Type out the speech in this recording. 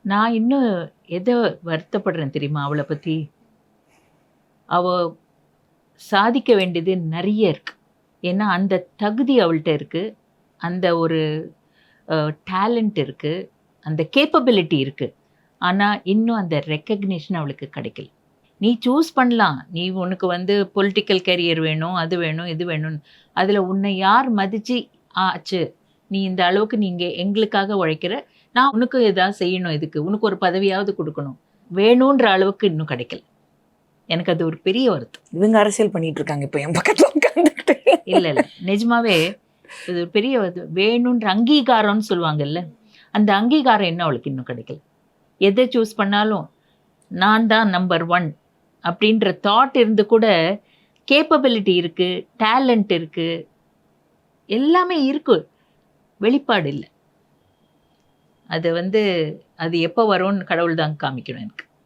நான் இன்னும் எத வருத்தப்படுறேன் தெரியுமா அவள பத்தி? அவ சாதிக்க வேண்டியது நெறைய இருக்கு. ஏன்னா, அந்த தகுதி அவள்ட்ட இருக்கு. அந்த ஒரு டேலண்ட் இருக்கு. அந்த கேப்பபிலிட்டி இருக்கு. ஆனா, இன்னும் அந்த ரெகக்னிஷன் அவளுக்கு கிடைக்கல. நீ சூஸ் பண்ணலாம். நீ உனக்கு வந்து பொலிட்டிக்கல் கேரியர் வேணும், அது வேணும், இது வேணும்னு. அதுல உன்னை யார் மதிச்சு ஆச்சு. நீ இந்த அளவுக்கு நீங்க எங்களுக்காக உழைக்கிற. நான் உனக்கு ஏதாவது செய்யணும் இதுக்கு. உனக்கு ஒரு பதவியாவது குடுக்கணும். வேணுன்ற அளவுக்கு இன்னும் கிடைக்கல. எனக்கு அது ஒரு பெரிய வருத்தம். இவங்க அரசியல் பண்ணிட்டு இருக்காங்க இப்போ என் பக்கத்துல உட்காந்துக்கிட்டு. இல்ல. நிஜமாவே இது ஒரு பெரிய வேணுன்ற அங்கீகாரம்னு சொல்லுவாங்கல்ல. அந்த அங்கீகாரம் இன்னும் அவளுக்கு இன்னும் கிடைக்கல. எத சூஸ் பண்ணாலும் நான் தான் நம்பர் 1 அப்படின்ற தாட் இருந்து கூட கேப்பபிலிட்டி இருக்கு, டேலண்ட் இருக்கு, எல்லாமே இருக்கு. வெளிப்பாடு இல்ல. அது எப்போ வரும்னு கடவுள் தான் காமிக்கணும் எனக்கு.